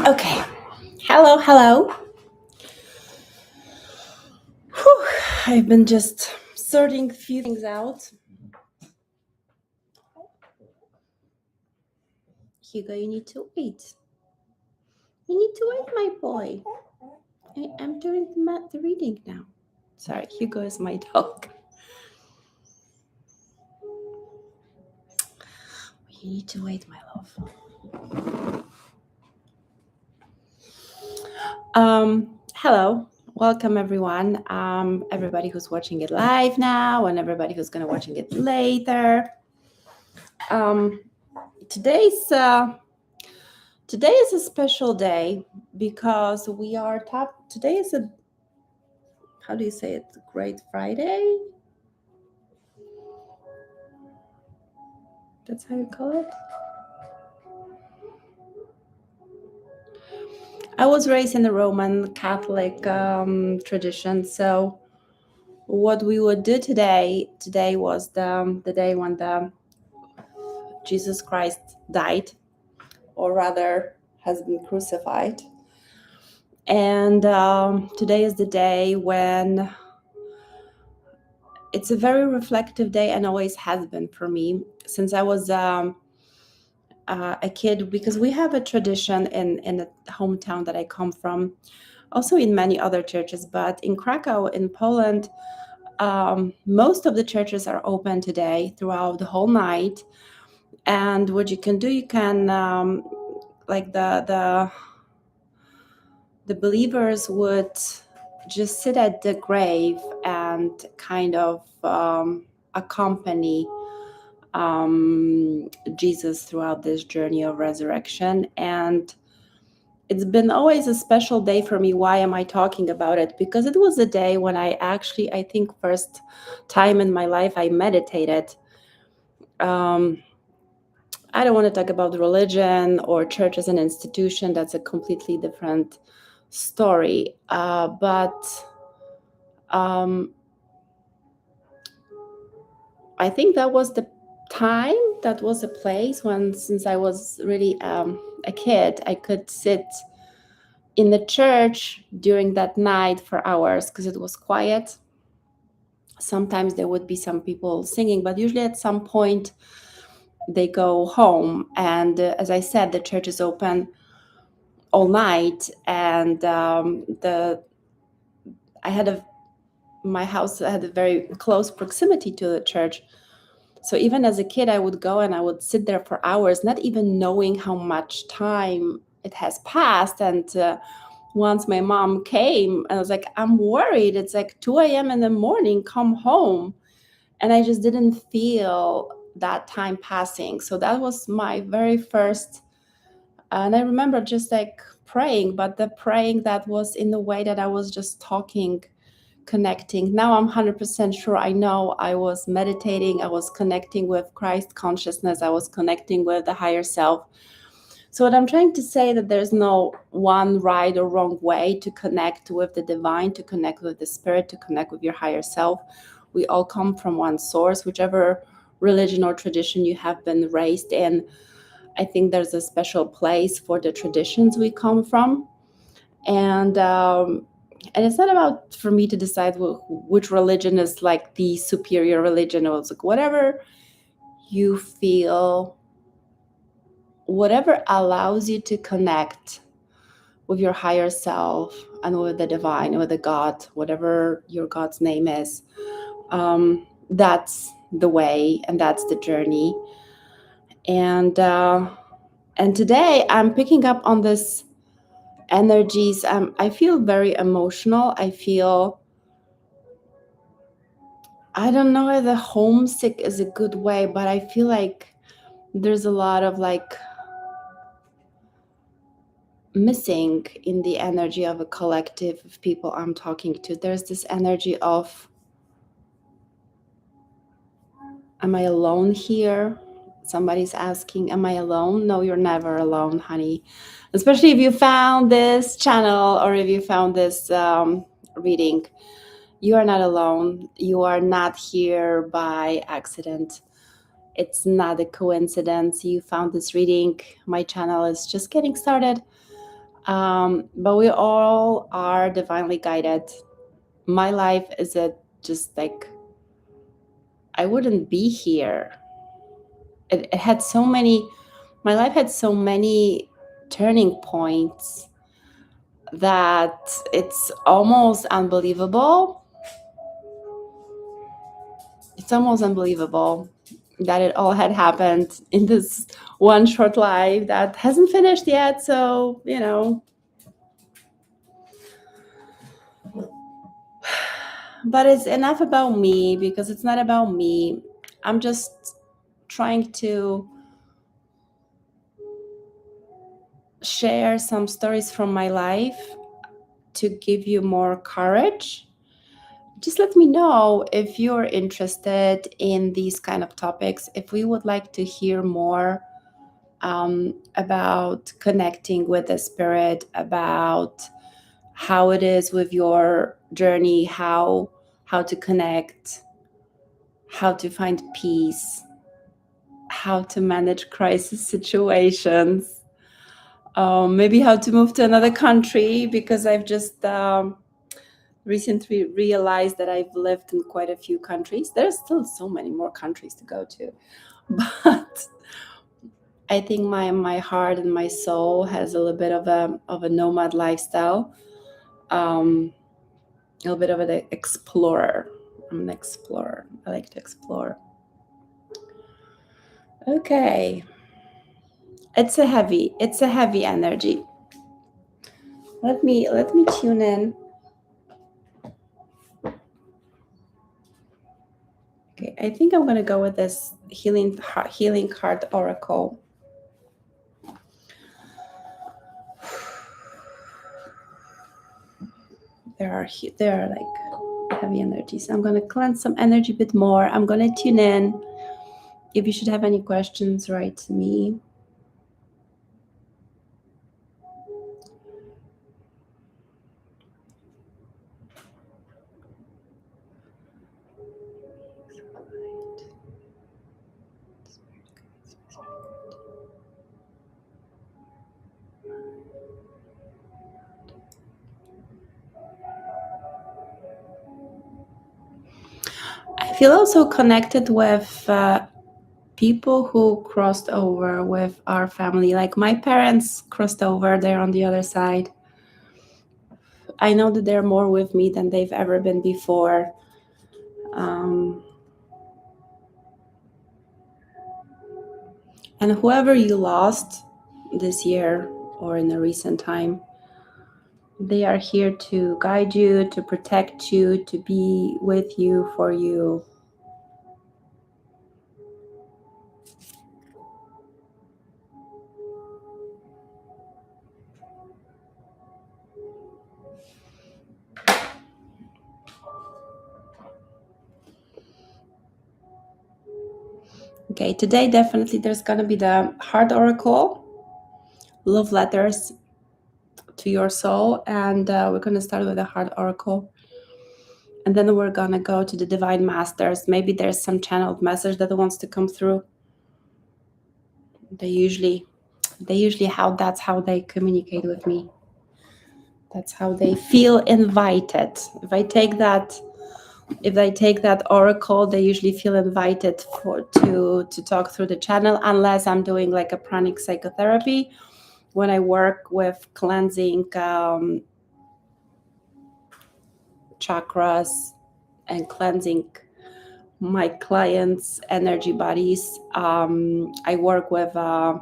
Okay. Hello, hello. Whew. I've been just sorting a few things out. Hugo, you need to wait. You need to wait, my boy. I'm doing the reading now. Sorry, Hugo is my dog. You need to wait, my love. Hello. Welcome, everyone. Everybody who's watching it live now and everybody who's going to watching it later. Um, today's Today is a special day because we are today is a, how do you say it? Great Friday? That's how you call it? I was raised in the Roman Catholic tradition, so what we would do today was the day when the Jesus Christ died, or rather has been crucified. And today is the day when it's a very reflective day and always has been for me since I was a kid, because we have a tradition in the hometown that I come from, also in many other churches, but in Krakow, in Poland, most of the churches are open today throughout the whole night. And what you can do, you can like the believers would just sit at the grave and kind of accompany Jesus throughout this journey of resurrection. And it's been always a special day for me. Why am I talking about it? Because it was a day when I think first time in my life I meditated. I don't want to talk about religion or church as an institution. That's a completely different story. But I think that was the time, that was a place when, since I was really a kid, I could sit in the church during that night for hours because it was quiet. Sometimes there would be some people singing, but usually at some point they go home. And as I said, the church is open all night. And my house had a very close proximity to the church. So even as a kid, I would go and I would sit there for hours, not even knowing how much time it has passed. And once my mom came, I was like, I'm worried. It's like 2 a.m. in the morning, come home. And I just didn't feel that time passing. So that was my very first. And I remember just like praying, but the praying that was in the way that I was just talking, connecting. Now I'm 100% sure I know I was meditating, I was connecting with Christ consciousness, I was connecting with the higher self. So what I'm trying to say, that there's no one right or wrong way to connect with the divine, to connect with the spirit, to connect with your higher self. We all come from one source, whichever religion or tradition you have been raised in. I think there's a special place for the traditions we come from. And it's not about for me to decide which religion is like the superior religion. Or it's like whatever you feel, whatever allows you to connect with your higher self and with the divine, with the God, whatever your God's name is. That's the way and that's the journey. And today I'm picking up on this energies. I feel very emotional. I don't know whether homesick is a good way, but I feel like there's a lot of like missing in the energy of a collective of people I'm talking to. There's this energy of, am I alone here? Somebody's asking, am I alone? No, you're never alone, honey. Especially if you found this channel or if you found this reading. You are not alone. You are not here by accident. It's not a coincidence you found this reading. My channel is just getting started, but we all are divinely guided. My life is a just like, I wouldn't be here. It had so many, my life had so many turning points that it's almost unbelievable. It's almost unbelievable that it all had happened in this one short life that hasn't finished yet. So, but it's enough about me, because it's not about me. I'm just trying to share some stories from my life to give you more courage. Just let me know if you're interested in these kind of topics, if we would like to hear more about connecting with the spirit, about how it is with your journey, how to connect, how to find peace, how to manage crisis situations, maybe how to move to another country, because I've just recently realized that I've lived in quite a few countries. There's still so many more countries to go to, but I think my heart and my soul has a little bit of a nomad lifestyle, a little bit of an explorer. I'm an explorer. I like to explore. Okay, it's a heavy energy. Let me tune in. Okay, I think I'm gonna go with this healing card oracle. There are like heavy energies. I'm gonna cleanse some energy a bit more. I'm gonna tune in. If you should have any questions, write to me. I feel also connected with people who crossed over with our family. Like my parents crossed over, they're on the other side. I know that they're more with me than they've ever been before. And whoever you lost this year or in a recent time, they are here to guide you, to protect you, to be with you, for you. Okay, today definitely there's going to be the heart oracle, love letters to your soul, and we're going to start with the heart oracle. And then we're going to go to the divine masters. Maybe there's some channeled message that wants to come through. They usually that's how they communicate with me. That's how they feel invited. If I take that oracle, they usually feel invited to talk through the channel, unless I'm doing like a pranic psychotherapy, when I work with cleansing chakras and cleansing my clients' energy bodies. I work with a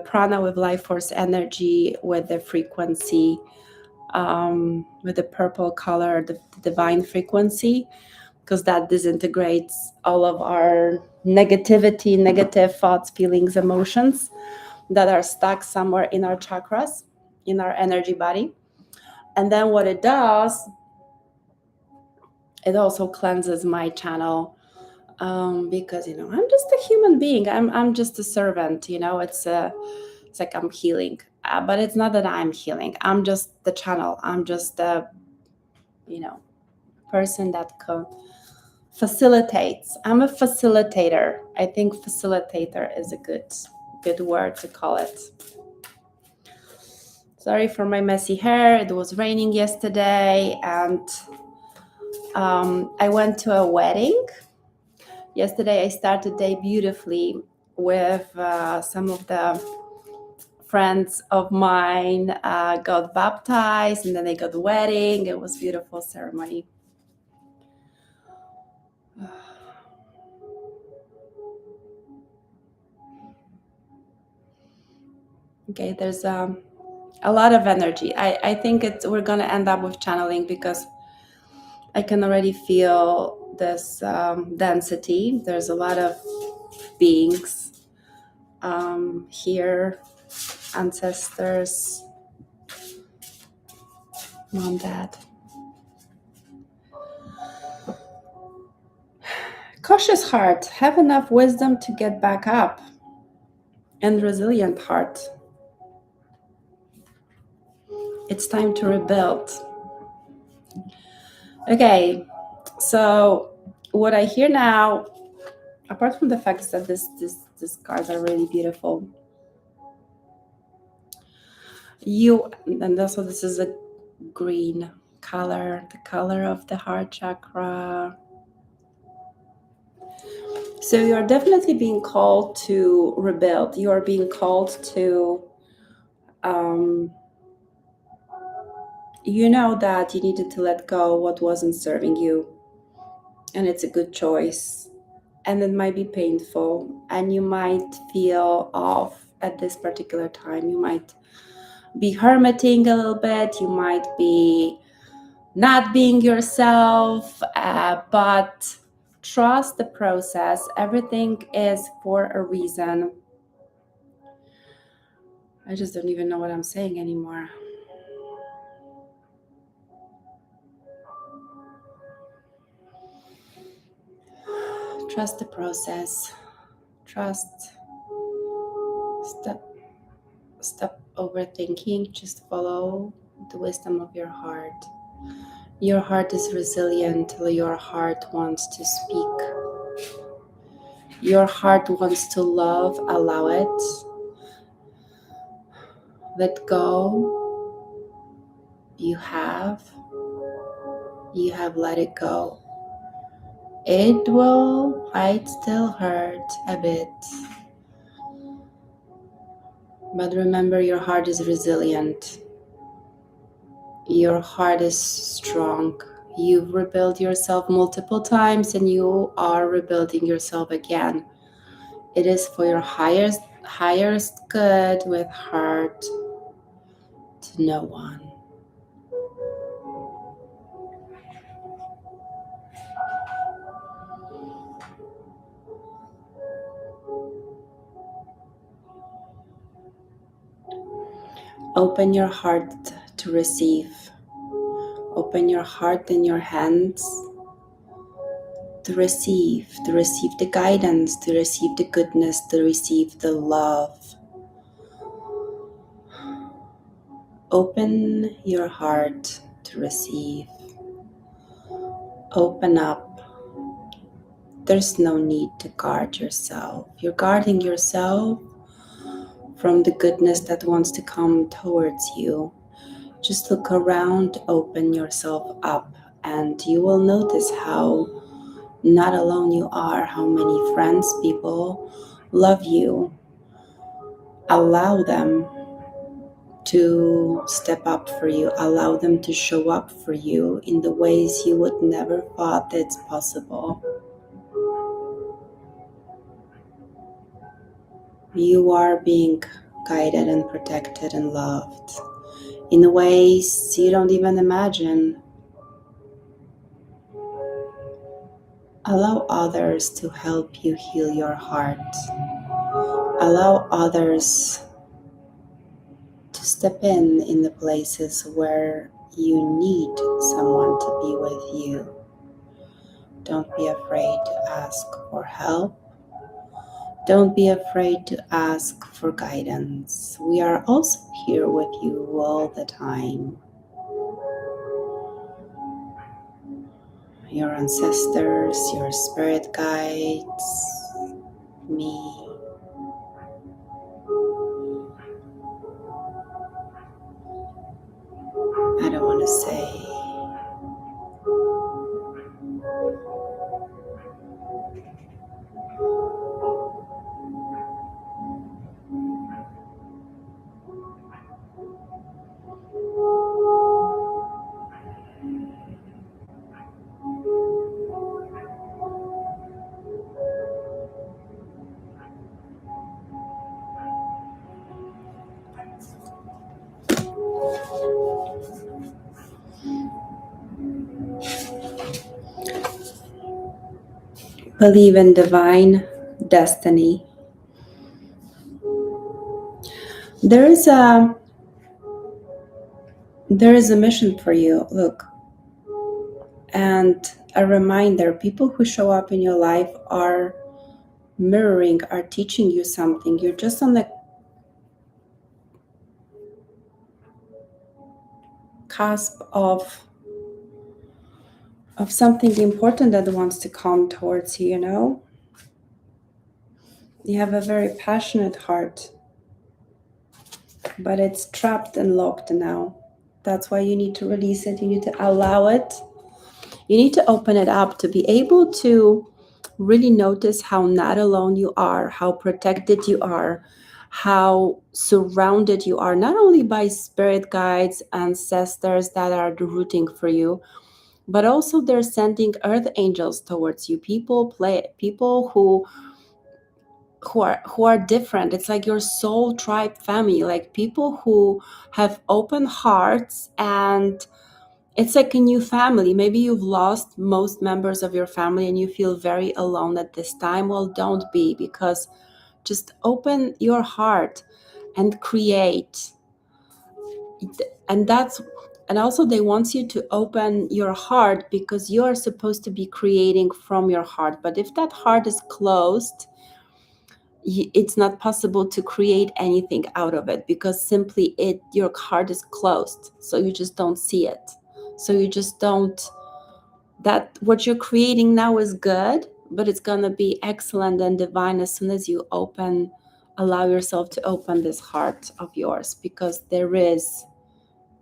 prana, with life force energy, with the frequency, with the purple color, the divine frequency, because that disintegrates all of our negativity, negative thoughts, feelings, emotions that are stuck somewhere in our chakras, in our energy body. And then what it does, it also cleanses my channel, because I'm just a human being. I'm just a servant. It's like I'm healing, but it's not that I'm healing. I'm just the channel. I'm just a person that facilitates. I'm a facilitator. I think facilitator is a good word to call it. Sorry for my messy hair. It was raining yesterday, and I went to a wedding. Yesterday, I started day beautifully with some of the friends of mine got baptized, and then they got the wedding. It was a beautiful ceremony. Okay, there's a lot of energy. I think we're gonna end up with channeling because I can already feel this density. There's a lot of beings here, ancestors, mom, dad. Cautious heart, have enough wisdom to get back up, and resilient heart. It's time to rebuild. Okay, so what I hear now, apart from the fact that these cards are really beautiful, and also this is a green color, the color of the heart chakra. So you're definitely being called to rebuild. You are being called to, you know that you needed to let go what wasn't serving you. And it's a good choice. And it might be painful. And you might feel off at this particular time. You might be hermiting a little bit. You might be not being yourself. But trust the process. Everything is for a reason. I just don't even know what I'm saying anymore. Trust the process. Trust. Stop overthinking. Just follow the wisdom of your heart. Your heart is resilient. Your heart wants to speak. Your heart wants to love. Allow it. Let go. You have let it go. It might still hurt a bit. But remember, your heart is resilient. Your heart is strong. You've rebuilt yourself multiple times and you are rebuilding yourself again. It is for your highest good with heart to no one. Open your heart to receive. Open your heart and your hands to receive the guidance, to receive the goodness, to receive the love. Open your heart to receive. Open up. There's no need to guard yourself. You're guarding yourself from the goodness that wants to come towards you. Just look around, open yourself up, and you will notice how not alone you are, how many friends, people love you. Allow them to step up for you. Allow them to show up for you in the ways you would never thought it's possible. You are being guided and protected and loved in ways you don't even imagine. Allow others to help you heal your heart. Allow others to step in the places where you need someone to be with you. Don't be afraid to ask for help. Don't be afraid to ask for guidance. We are also here with you all the time. your ancestors, your spirit guides, me. I don't want to say. Believe in divine destiny. There is a mission for you. Look, and a reminder: people who show up in your life are mirroring, are teaching you something. You're just on the cusp of something important that wants to come towards you, you know? You have a very passionate heart, but it's trapped and locked now. That's why you need to release it. You need to allow it. You need to open it up to be able to really notice how not alone you are, how protected you are, how surrounded you are, not only by spirit guides, ancestors that are rooting for you, but also they're sending earth angels towards you. People who are different. It's like your soul tribe family, like people who have open hearts, and it's like a new family. Maybe you've lost most members of your family and you feel very alone at this time. Well, don't be, because just open your heart and create. And also they want you to open your heart because you are supposed to be creating from your heart. But if that heart is closed, it's not possible to create anything out of it, because simply your heart is closed, so you just don't see it. So you just don't, that what you're creating now is good, but it's going to be excellent and divine as soon as you allow yourself to open this heart of yours, because there is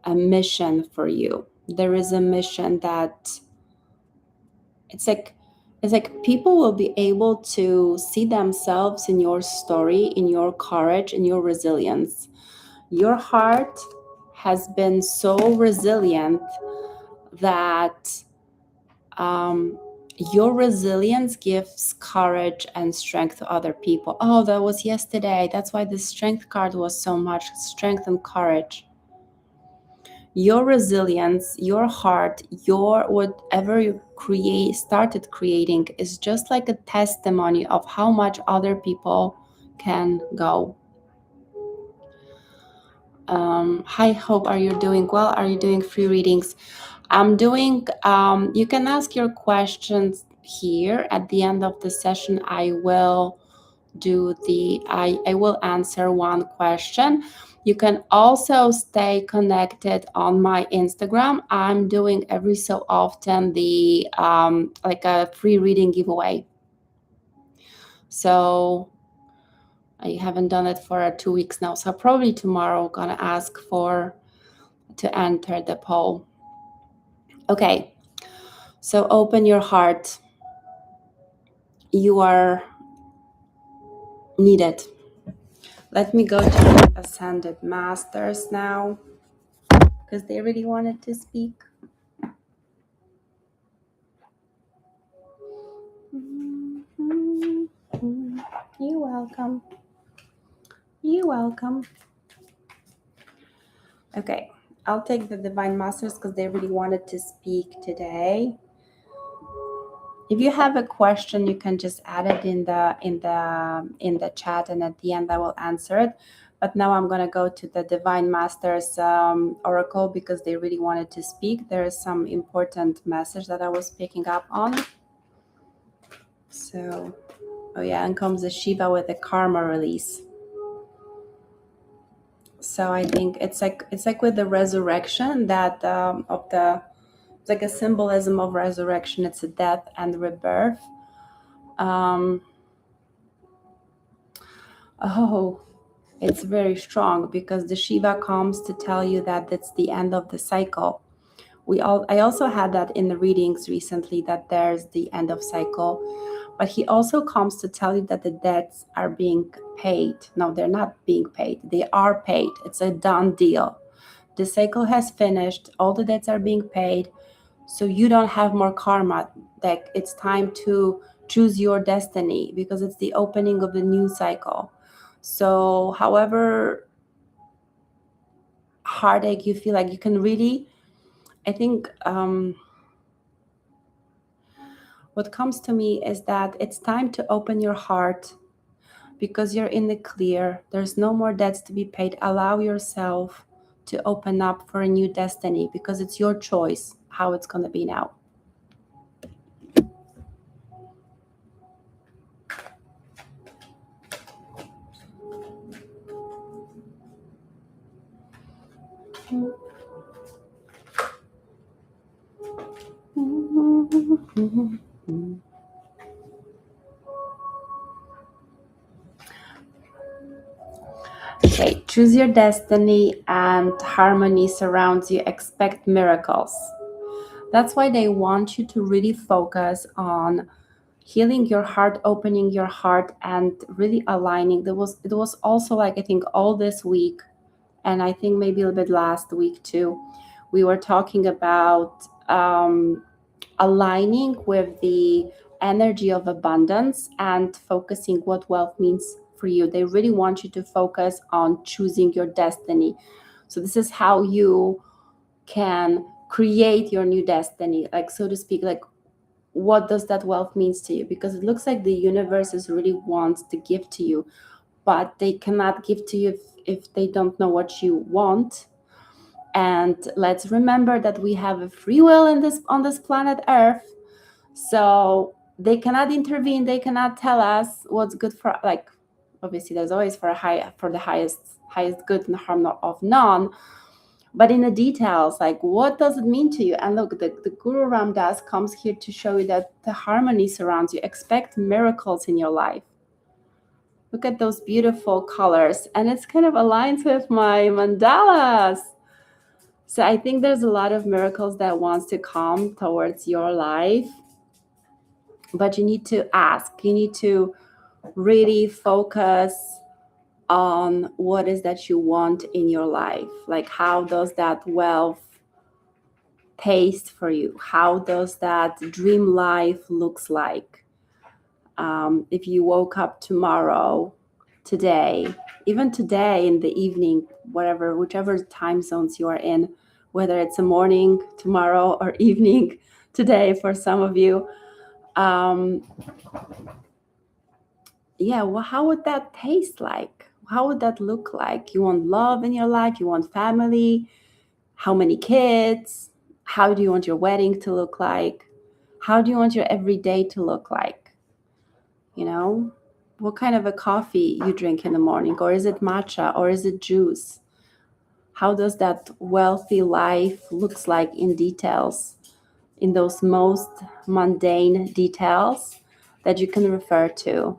a mission for you. There is a mission that it's like people will be able to see themselves in your story, in your courage, in your resilience. Your heart has been so resilient that your resilience gives courage and strength to other people. Oh, that was yesterday. That's why the strength card was so much strength and courage. Your resilience, your heart, your whatever you started creating is just like a testimony of how much other people can go. Hi, Hope, are you doing well? Are you doing free readings? I'm doing, you can ask your questions here. At the end of the session, I will I will answer one question. You can also stay connected on my Instagram. I'm doing every so often the like a free reading giveaway. So I haven't done it for 2 weeks now. So probably tomorrow I'm gonna ask to enter the poll. Okay, so open your heart. You are needed. Let me go to the Ascended Masters now, because they really wanted to speak. You're welcome. You're welcome. Okay, I'll take the Divine Masters because they really wanted to speak today. If you have a question, you can just add it in the chat, and at the end I will answer it. But now I'm going to go to the Divine Masters Oracle because they really wanted to speak. There is some important message that I was picking up on. So, oh yeah, and comes the Shiva with the karma release. So I think it's like with the resurrection that of the It's like a symbolism of resurrection. It's a death and rebirth. Um, oh, it's very strong because the Shiva comes to tell you that it's the end of the cycle. I also had that in the readings recently, that there's the end of cycle, but he also comes to tell you that the debts are being paid. No, they're not being paid. They are paid. It's a done deal. The cycle has finished. All the debts are being paid. So you don't have more karma. Like, it's time to choose your destiny because it's the opening of the new cycle. So however heartache you feel, like, you can really, I think, what comes to me is that it's time to open your heart because you're in the clear. There's no more debts to be paid. Allow yourself to open up for a new destiny because it's your choice how it's going to be now. Okay, choose your destiny and harmony surrounds you. Expect miracles. That's why they want you to really focus on healing your heart, opening your heart, and really aligning. It was also, like, I think all this week, and I think maybe a little bit last week too, we were talking about aligning with the energy of abundance and focusing what wealth means for you. They really want you to focus on choosing your destiny. So this is how you can create your new destiny, like, so to speak. Like, what does that wealth means to you? Because it looks like the universe is really wants to give to you, but they cannot give to you if they don't know what you want. And let's remember that we have a free will in this on this planet Earth. So they cannot intervene, they cannot tell us what's good for, like, obviously there's always for the highest good and harm of none, but in the details, like, what does it mean to you? And look, the Guru Ram Das comes here to show you that the harmony surrounds you. Expect miracles in your life. Look at those beautiful colors, and it's kind of aligns with my mandalas. So I think there's a lot of miracles that wants to come towards your life, but you need to ask. You need to really focus on what is that you want in your life. Like, how does that wealth taste for you? How does that dream life looks like? If you woke up tomorrow, today, even today in the evening, whatever, whichever time zones you are in, whether it's a morning tomorrow or evening today for some of you, um, yeah, well, how would that taste like? How would that look like? You want love in your life? You want family? How many kids? How do you want your wedding to look like? How do you want your everyday to look like? You know, what kind of a coffee you drink in the morning, or is it matcha, or is it juice? How does that wealthy life looks like in details, in those most mundane details that you can refer to,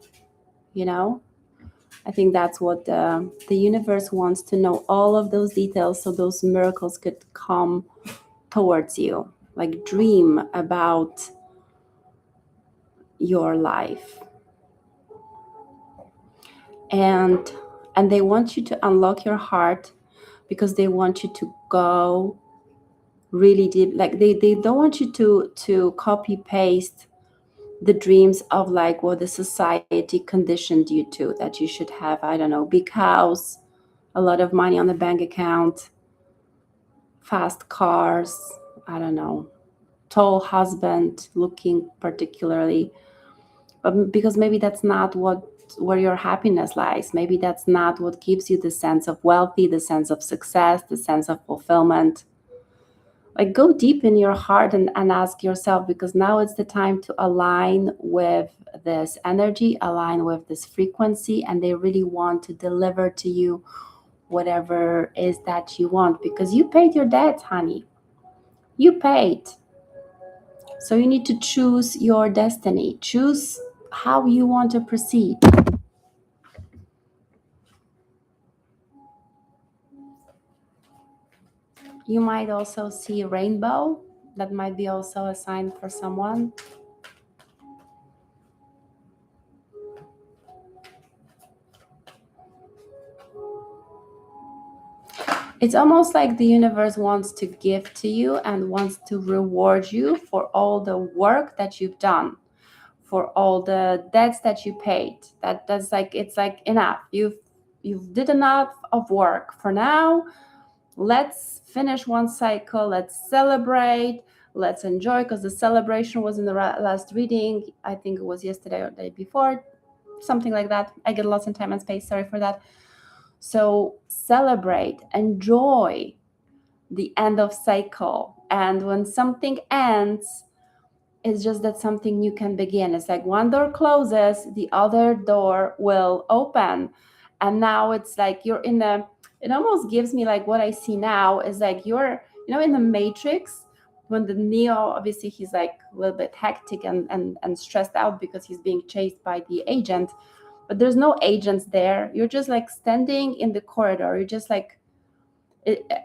you know? I think that's what the universe wants to know, all of those details, so those miracles could come towards you. Like, dream about your life. And they want you to unlock your heart because they want you to go really deep. Like, they don't want you to copy paste the dreams of, like, what the society conditioned you to, that you should have, I don't know, big house, a lot of money on the bank account, fast cars, I don't know, tall husband looking particularly. Because maybe that's not where your happiness lies. Maybe that's not what gives you the sense of wealthy, the sense of success, the sense of fulfillment. Like, go deep in your heart and ask yourself, because now it's the time to align with this energy, align with this frequency, and they really want to deliver to you whatever is that you want, because you paid your debt, honey. You paid. So you need to choose your destiny, choose how you want to proceed. You might also see rainbow. That might be also a sign for someone. It's almost like the universe wants to give to you and wants to reward you for all the work that you've done, for all the debts that you paid. That's like, it's like enough. You've did enough of work for now. Let's finish one cycle. Let's celebrate. Let's enjoy, because the celebration was in the last reading. I think it was yesterday or the day before, something like that. I get lost in time and space. Sorry for that. So celebrate, enjoy the end of cycle. And when something ends, it's just that something new can begin. It's like one door closes, the other door will open. And now it's like you're in a, it almost gives me like what I see now is like you're, in the Matrix, when the Neo, obviously he's like a little bit hectic and stressed out because he's being chased by the agent, but there's no agents there. You're just like standing in the corridor. You're just like,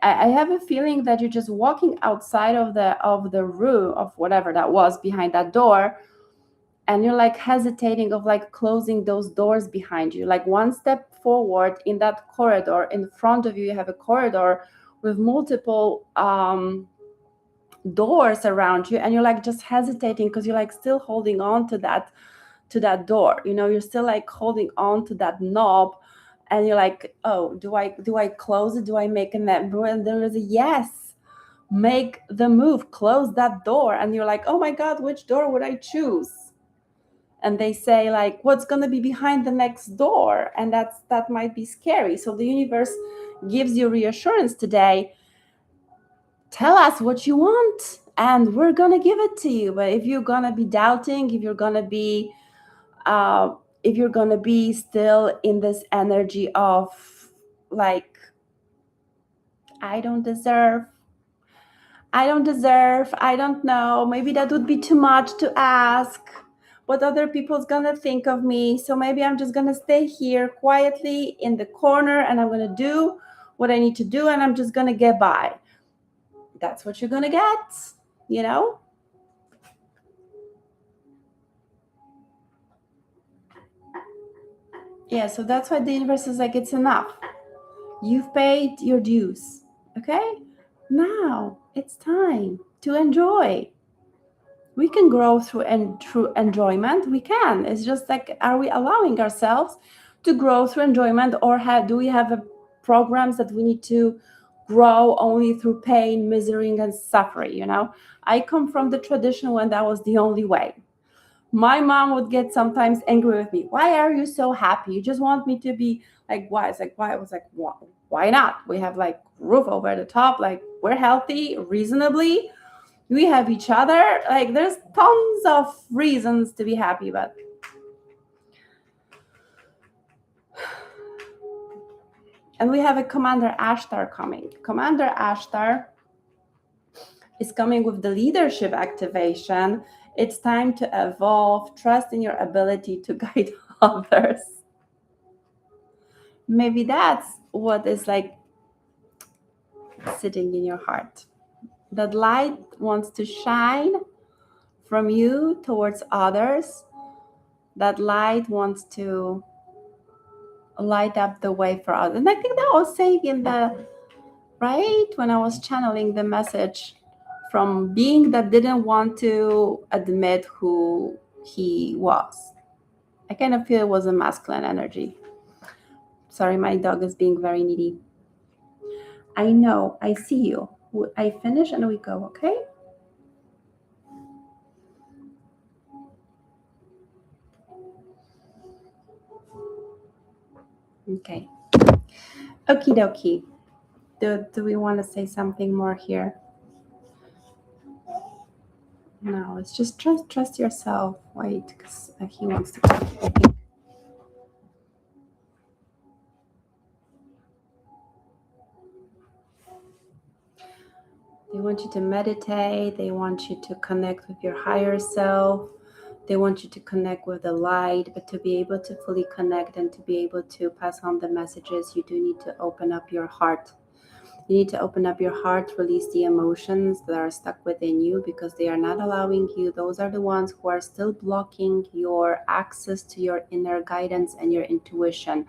I have a feeling that you're just walking outside of the room of whatever that was behind that door, and you're like hesitating of like closing those doors behind you. Like one step forward in that corridor, in front of you, you have a corridor with multiple doors around you, and you're like just hesitating because you're like still holding on to that door. You're still like holding on to that knob, and you're like, oh, do I close it? Do I make a net? And there is a yes, make the move, close that door. And you're like, oh my God, which door would I choose? And they say like, what's going to be behind the next door? And that might be scary. So the universe gives you reassurance today. Tell us what you want and we're going to give it to you. But if you're going to be doubting, if you're going to be still in this energy of like, I don't deserve, I don't know, maybe that would be too much to ask, what other people's gonna think of me, so maybe I'm just gonna stay here quietly in the corner and I'm gonna do what I need to do and I'm just gonna get by. That's what you're gonna get, Yeah, so that's why the universe is like, it's enough. You've paid your dues, okay? Now it's time to enjoy. We can grow through enjoyment. We can. It's just like, are we allowing ourselves to grow through enjoyment, or do we have programs that we need to grow only through pain, misery, and suffering? I come from the tradition when that was the only way. My mom would get sometimes angry with me. Why are you so happy? You just want me to be like, why? It's like, why? I was like, why not? We have like roof over the top. Like, we're healthy reasonably. We have each other. Like, there's tons of reasons to be happy. But and we have a Commander Ashtar coming. Commander Ashtar is coming with the leadership activation. It's time to evolve, trust in your ability to guide others. Maybe that's what is like sitting in your heart. That light wants to shine from you towards others. That light wants to light up the way for others. And I think that was saying in when I was channeling the message from being that didn't want to admit who he was. I kind of feel it was a masculine energy. Sorry, my dog is being very needy. I know, I see you. I finish and we go, okay? Okay. Okie dokie. Do we want to say something more here? No, it's just trust yourself. Wait, because he wants to talk, I think. They want you to meditate. They want you to connect with your higher self. They want you to connect with the light, but to be able to fully connect and to be able to pass on the messages, you do need to open up your heart. You need to open up your heart, release the emotions that are stuck within you because they are not allowing you. Those are the ones who are still blocking your access to your inner guidance and your intuition.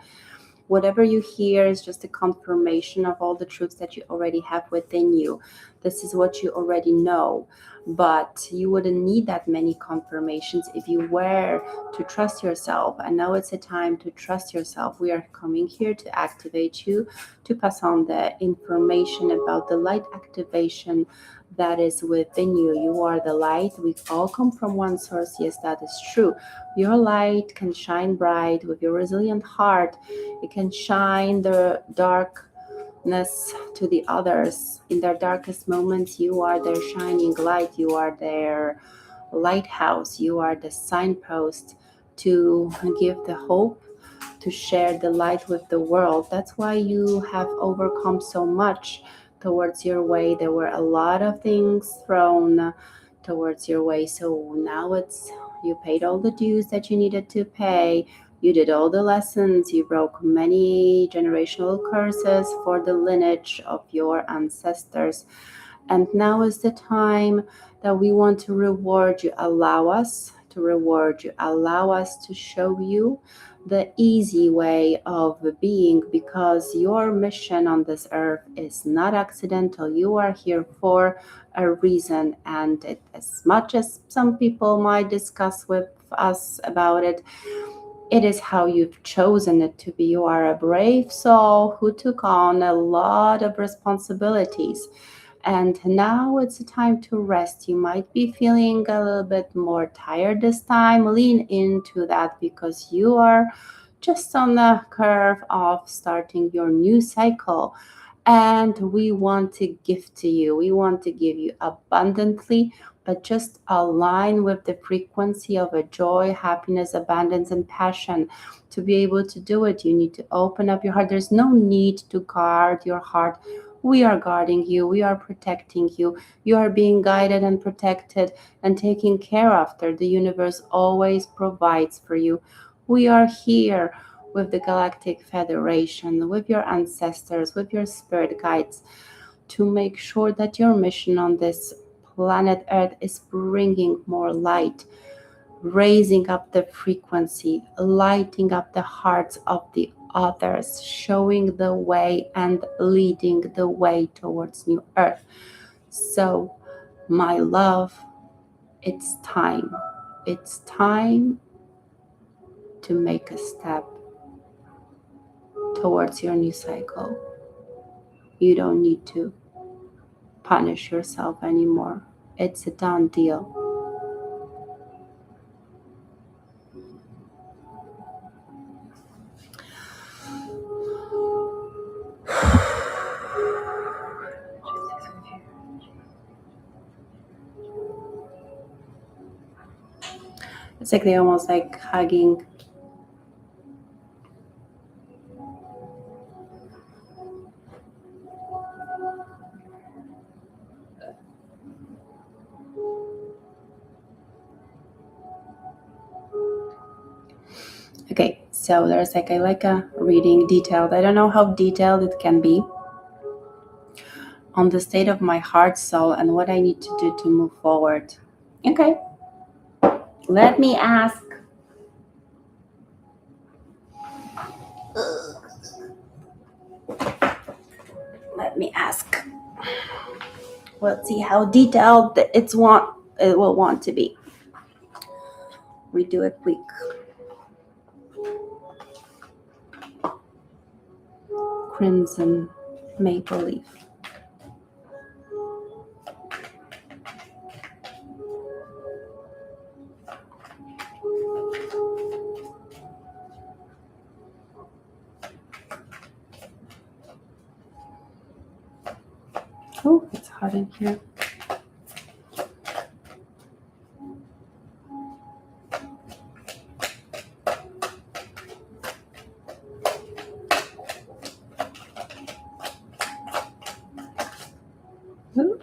Whatever you hear is just a confirmation of all the truths that you already have within you. This is what you already know, but you wouldn't need that many confirmations if you were to trust yourself. And now it's a time to trust yourself. We are coming here to activate you, to pass on the information about the light activation that is within you. You are the light. We all come from one source. Yes, that is true. Your light can shine bright with your resilient heart. It can shine the darkness to the others. In their darkest moments, you are their shining light. You are their lighthouse. You are the signpost to give the hope, to share the light with the world. That's why you have overcome so much towards your way. There were a lot of things thrown towards your way. So now it's you paid all the dues that you needed to pay. You did all the lessons. You broke many generational curses for the lineage of your ancestors. And now is the time that we want to reward you. Allow us to reward you. Allow us to show you the easy way of being, because your mission on this earth is not accidental. You are here for a reason. And as much as some people might discuss with us about it, it is how you've chosen it to be. You are a brave soul who took on a lot of responsibilities. And now it's a time to rest. You might be feeling a little bit more tired this time. Lean into that because you are just on the curve of starting your new cycle. And we want to give to you. We want to give you abundantly, but just align with the frequency of a joy, happiness, abundance, and passion. To be able to do it, you need to open up your heart. There's no need to guard your heart. We are guarding you. We are protecting you. You are being guided and protected and taken care of. The universe always provides for you. We are here with the Galactic Federation, with your ancestors, with your spirit guides, to make sure that your mission on this planet Earth is bringing more light, raising up the frequency, lighting up the hearts of the others, showing the way and leading the way towards new earth. So, my love, it's time. It's time to make a step towards your new cycle. You don't need to punish yourself anymore. It's a done deal. It's like they almost like hugging. Okay, so there's like I like a reading detailed. I don't know how detailed it can be on the state of my heart, soul, and what I need to do to move forward. Okay, let me ask. Let me ask. Let's see how detailed it will want to be. We do it quick. Crimson maple leaf. Oh, it's hot in here. Ooh.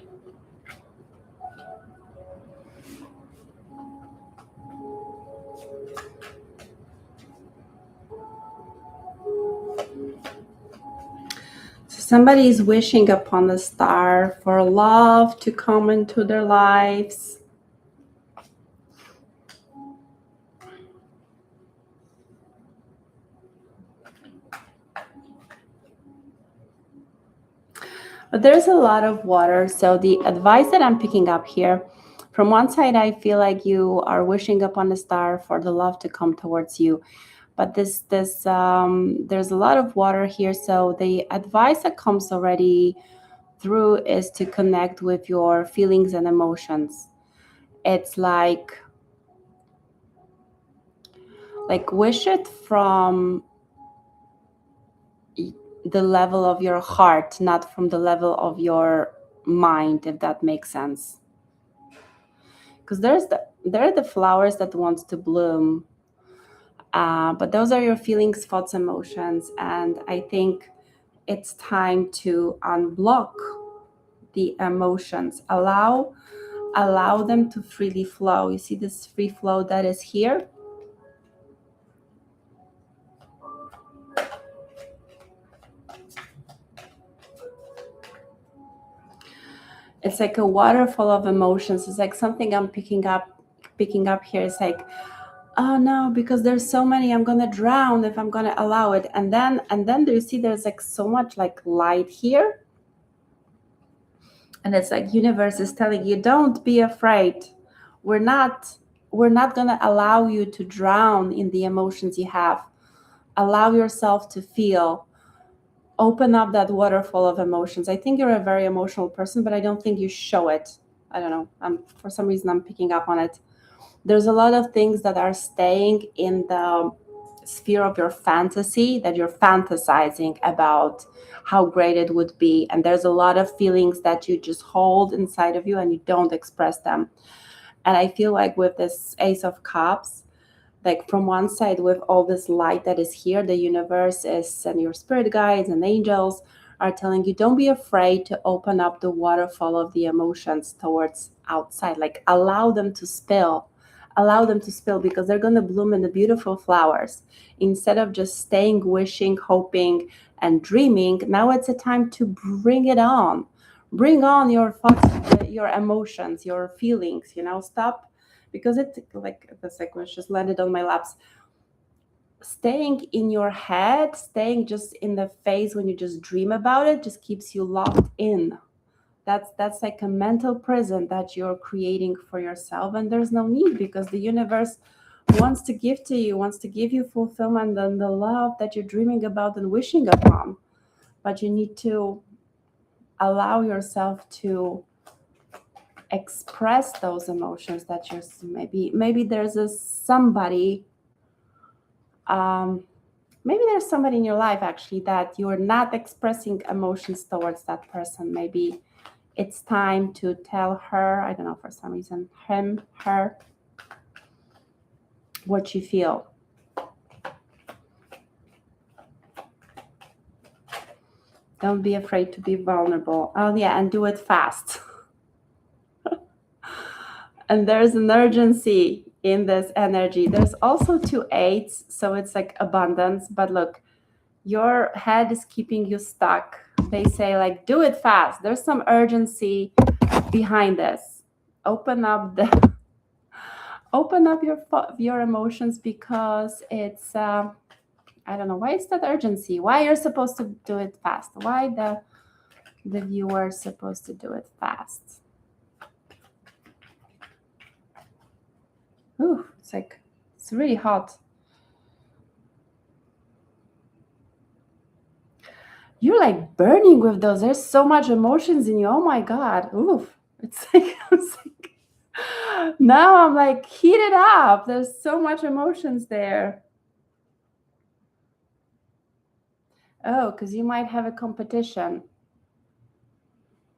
Somebody is wishing upon the star for love to come into their lives. But there's a lot of water. So the advice that I'm picking up here, from one side, I feel like you are wishing upon the star for the love to come towards you. But there's a lot of water here. So the advice that comes already through is to connect with your feelings and emotions. It's like wish it from the level of your heart, not from the level of your mind, if that makes sense. Because there are the flowers that want to bloom, but those are your feelings, thoughts, emotions, and I think it's time to unblock the emotions. Allow them to freely flow. You see this free flow that is here? It's like a waterfall of emotions. It's like something I'm picking up here. It's like, oh no, because there's so many, I'm gonna drown if I'm gonna allow it. And then do you see there's like so much like light here? And it's like universe is telling you, don't be afraid. We're not we're not gonna allow you to drown in the emotions you have. Allow yourself to feel. Open up that waterfall of emotions. I think you're a very emotional person, but I don't think you show it. I don't know. For some reason I'm picking up on it. There's a lot of things that are staying in the sphere of your fantasy, that you're fantasizing about how great it would be. And there's a lot of feelings that you just hold inside of you and you don't express them. And I feel like with this Ace of Cups, like from one side, with all this light that is here, the universe is, and your spirit guides and angels are telling you, don't be afraid to open up the waterfall of the emotions towards outside. Like allow them to spill, because they're going to bloom in the beautiful flowers. Instead of just staying, wishing, hoping, and dreaming, now it's a time to bring it on. Bring on your thoughts, your emotions, your feelings, stop, because it's like the sequence just landed on my laps. Staying in your head, staying just in the phase when you just dream about it, just keeps you locked in. That's like a mental prison that you're creating for yourself, and there's no need, because the universe wants to give you fulfillment and the love that you're dreaming about and wishing upon. But you need to allow yourself to express those emotions that you're, maybe there's a somebody, maybe there's somebody in your life actually that you're not expressing emotions towards that person. Maybe it's time to tell her, I don't know, for some reason, him, her, what you feel. Don't be afraid to be vulnerable. Oh yeah, and do it fast. And there's an urgency in this energy. There's also 2 8s, so it's like abundance. But look, your head is keeping you stuck. They say like, do it fast. There's some urgency behind this. Open up your emotions, because it's I don't know why it's that urgency. Why you're supposed to do it fast? Why the viewer is supposed to do it fast? Ooh, it's really hot. You're like burning with those. There's so much emotions in you. Oh my God. Oof. It's like now I'm like heated up. There's so much emotions there. Oh, because you might have a competition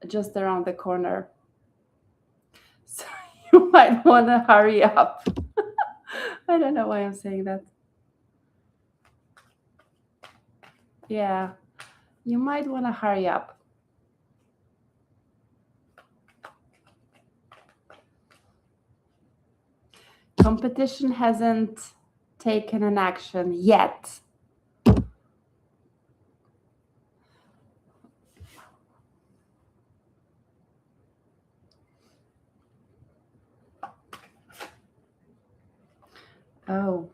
just around the corner. So you might want to hurry up. I don't know why I'm saying that. Yeah, you might want to hurry up. Competition hasn't taken an action yet. Oh,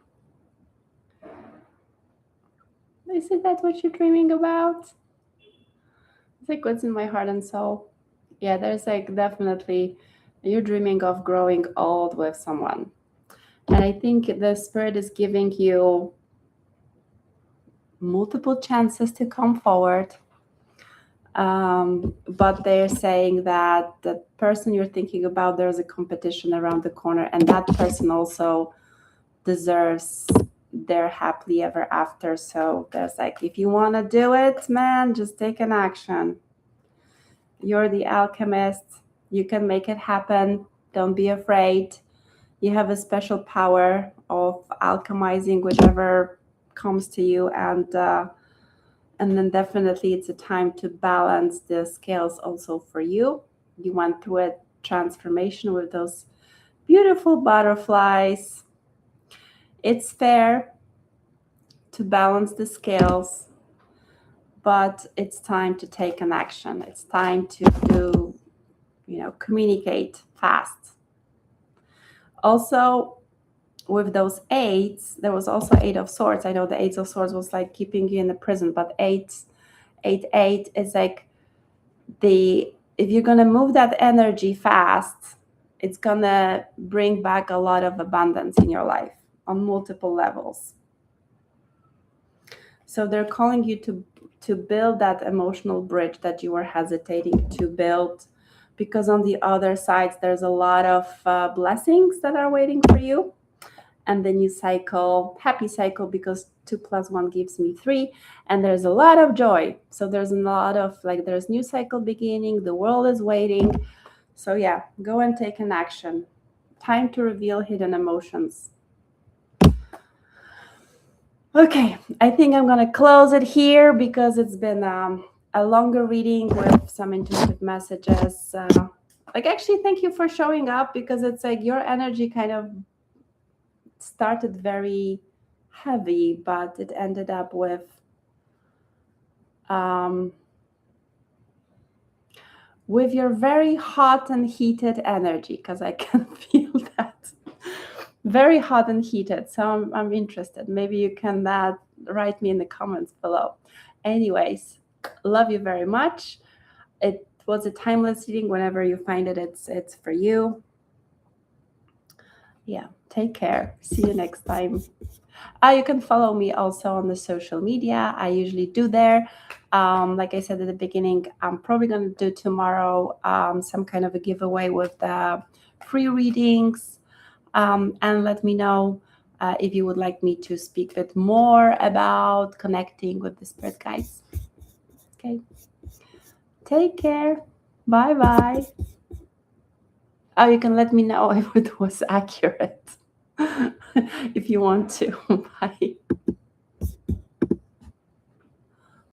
is it that what you're dreaming about? It's like what's in my heart and soul. Yeah, there's like definitely you're dreaming of growing old with someone. And I think the spirit is giving you multiple chances to come forward. But they're saying that the person you're thinking about, there's a competition around the corner, and that person also deserves their happily ever after. So there's like, if you want to do it, man, just take an action. You're the alchemist. You can make it happen. Don't be afraid. You have a special power of alchemizing whichever comes to you, and then definitely it's a time to balance the scales also for you. You went through a transformation with those beautiful butterflies. It's fair to balance the scales, but it's time to take an action. It's time to do, communicate fast. Also, with those eights, there was also eight of swords. I know the eight of swords was like keeping you in the prison, but eight is like the if you're gonna move that energy fast, it's gonna bring back a lot of abundance in your life on multiple levels. So they're calling you to build that emotional bridge that you were hesitating to build, because on the other side there's a lot of blessings that are waiting for you. And then you cycle, happy cycle, because 2 plus 1 gives me 3, and there's a lot of joy. So there's a lot of like, there's new cycle beginning, the world is waiting. So yeah, go and take an action. Time to reveal hidden emotions. Okay, I think I'm gonna close it here because it's been a longer reading with some intuitive messages. Like, actually, thank you for showing up, because it's like your energy kind of started very heavy, but it ended up um, with your very hot and heated energy, because I can feel that. Very hot and heated. So I'm interested. Maybe you can write me in the comments below. Anyways, love you very much. It was a timeless reading. Whenever you find it, it's for you. Yeah, take care. See you next time. You can follow me also on the social media. I usually do there. Like I said at the beginning, I'm probably going to do tomorrow some kind of a giveaway with the free readings. And let me know if you would like me to speak a bit more about connecting with the spirit guides. Okay. Take care. Bye bye. Oh, you can let me know if it was accurate if you want to. Bye.